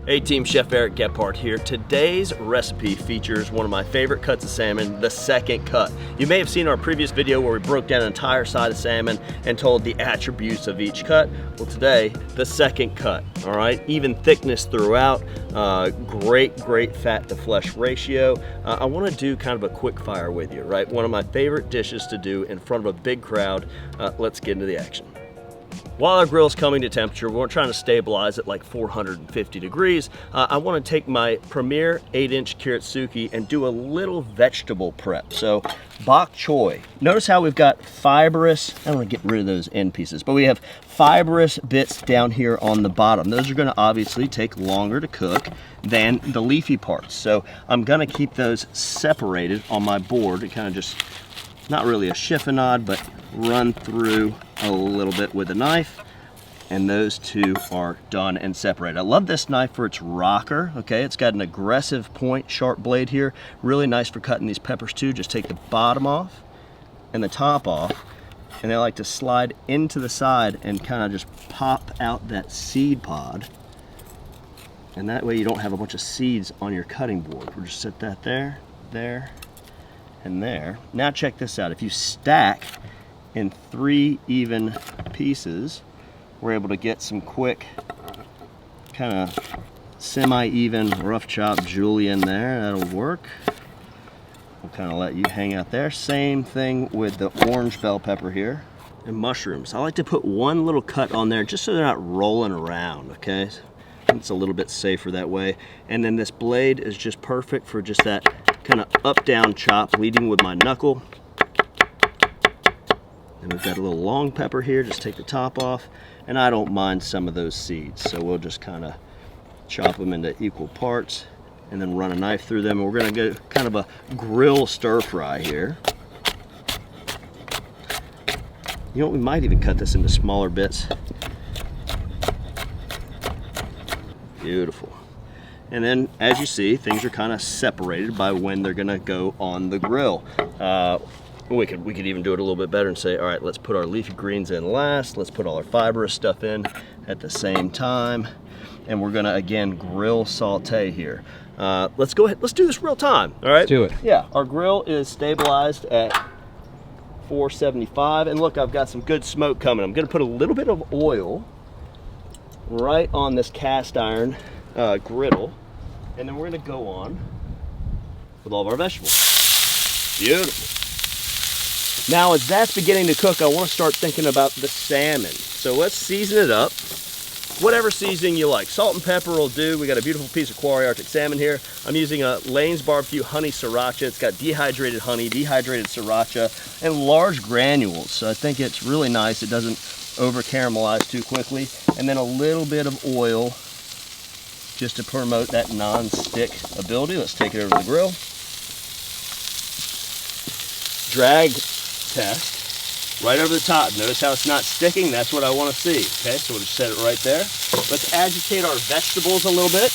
Hey team, Chef Eric Gephart here. Today's recipe features one of my favorite cuts of salmon, the second cut. You may have seen our previous video where we broke down an entire side of salmon and told the attributes of each cut. Well today, the second cut, all right? Even thickness throughout, great fat to flesh ratio. I wanna do kind of a quick fire with you, right? One of my favorite dishes to do in front of a big crowd. Let's get into the action. While our grill's coming to temperature, we're trying to stabilize at like 450 degrees. I want to take my Premier 8-inch Kiritsuke and do a little vegetable prep. So Boc Choy. Notice how we've got fibrous, I don't want to get rid of those end pieces, but we have fibrous bits down here on the bottom. Those are going to obviously take longer to cook than the leafy parts. So I'm going to keep those separated on my board and kind of just, not really a chiffonade, but run through a little bit with a knife, and those two are done and separated. I love this knife for its rocker, okay? It's got an aggressive point, sharp blade here. Really nice for cutting these peppers too. Just take the bottom off and the top off, and they like to slide into the side and kind of just pop out that seed pod. And that way you don't have a bunch of seeds on your cutting board. We'll just set that there, there, and there. Now check this out. If you stack in 3 even pieces, we're able to get some quick kind of semi-even rough chop julienne there. That'll work. We'll kind of let you hang out there. Same thing with the orange bell pepper here. And mushrooms. I like to put one little cut on there just so they're not rolling around, okay? It's a little bit safer that way. And then this blade is just perfect for just that kind of up-down chop, leading with my knuckle. And we've got a little long pepper here, just take the top off. And I don't mind some of those seeds, so we'll just kind of chop them into equal parts and then run a knife through them. And we're gonna go kind of a grill stir fry here. You know, we might even cut this into smaller bits. Beautiful. And then, as you see, things are kind of separated by when they're gonna go on the grill. We could even do it a little bit better and say, all right, let's put our leafy greens in last. Let's put all our fibrous stuff in at the same time. And we're gonna, again, grill saute here. Let's go ahead, let's do this real time, all right? Let's do it. Yeah, our grill is stabilized at 475. And look, I've got some good smoke coming. I'm gonna put a little bit of oil right on this cast iron griddle. And then we're gonna go on with all of our vegetables. Beautiful. Now, as that's beginning to cook, I want to start thinking about the salmon. So let's season it up. Whatever seasoning you like. Salt and pepper will do. We got a beautiful piece of Kvaroy Arctic salmon here. I'm using a Lane's Barbecue honey sriracha. It's got dehydrated honey, dehydrated sriracha, and large granules. So I think it's really nice. It doesn't over caramelize too quickly. And then a little bit of oil just to promote that non-stick ability. Let's take it over to the grill. Drag test right over the top. Notice how it's not sticking. That's what I want to see. Okay, so we'll just set it right there. Let's agitate our vegetables a little bit.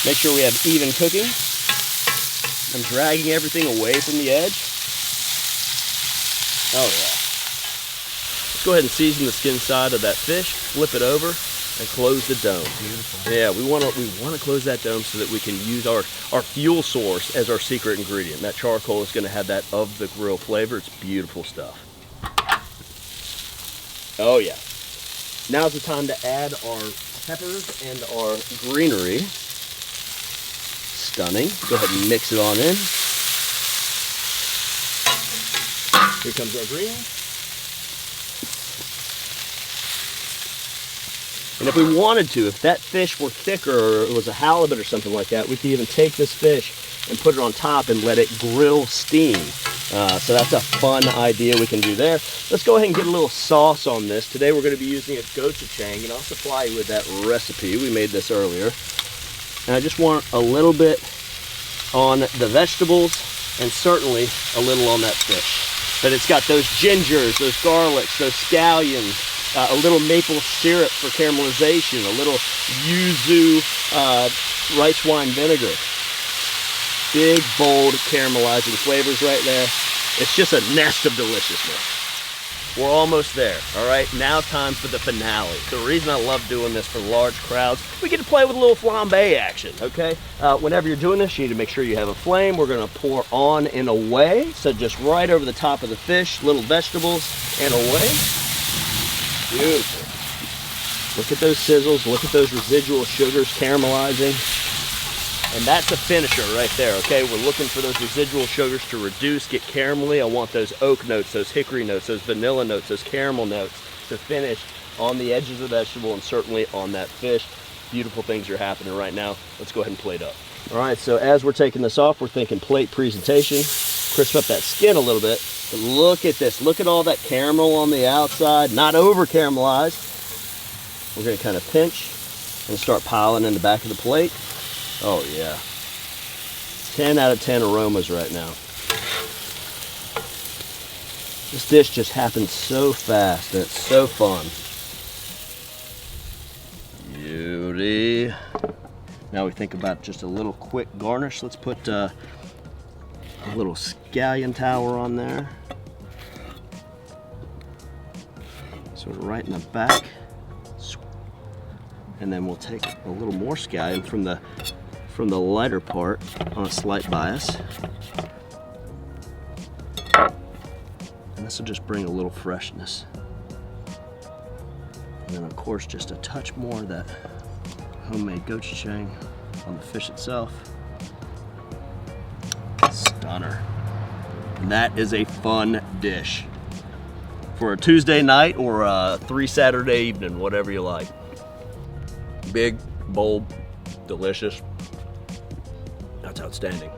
Make sure we have even cooking. I'm dragging everything away from the edge. Oh yeah. Let's go ahead and season the skin side of that fish. Flip it over and close the dome. Beautiful. Yeah, we want to close that dome so that we can use our fuel source as our secret ingredient. That charcoal is going to have that of the grill flavor. It's beautiful stuff. Oh yeah. Now's the time to add our peppers and our greenery. Stunning. Go ahead and mix it on in. Here comes our greens. And if we wanted to, if that fish were thicker or it was a halibut or something like that, we could even take this fish and put it on top and let it grill steam. So that's a fun idea we can do there. Let's go ahead and get a little sauce on this. Today we're going to be using a gochujang, and I'll supply you with that recipe. We made this earlier. And I just want a little bit on the vegetables and certainly a little on that fish. But it's got those gingers, those garlics, those scallions, a little maple syrup for caramelization, a little yuzu rice wine vinegar. Big, bold, caramelizing flavors right there. It's just a nest of deliciousness. We're almost there, all right? Now time for the finale. The reason I love doing this for large crowds, we get to play with a little flambe action, okay? Whenever you're doing this, you need to make sure you have a flame. We're gonna pour on and away. So just right over the top of the fish, little vegetables, and away. Beautiful. Look at those sizzles, look at those residual sugars caramelizing. And that's a finisher right there, okay? We're looking for those residual sugars to reduce, get caramelly. I want those oak notes, those hickory notes, those vanilla notes, those caramel notes to finish on the edges of the vegetable and certainly on that fish. Beautiful things are happening right now. Let's go ahead and plate up. All right, so as we're taking this off, we're thinking plate presentation. Crisp up that skin a little bit. But look at this. Look at all that caramel on the outside, not over caramelized. We're gonna kind of pinch and start piling in the back of the plate. Oh yeah, 10 out of 10 aromas right now. This dish just happens so fast and it's so fun. Beauty. Now we think about just a little quick garnish. Let's put a little scallion tower on there. Sort of right in the back. And then we'll take a little more scallion from the lighter part on a slight bias. And this will just bring a little freshness. And then of course just a touch more of that homemade gochujang on the fish itself. Stunner. And that is a fun dish for a Tuesday night or a 3 Saturday evening, whatever you like. Big, bold, delicious. That's outstanding.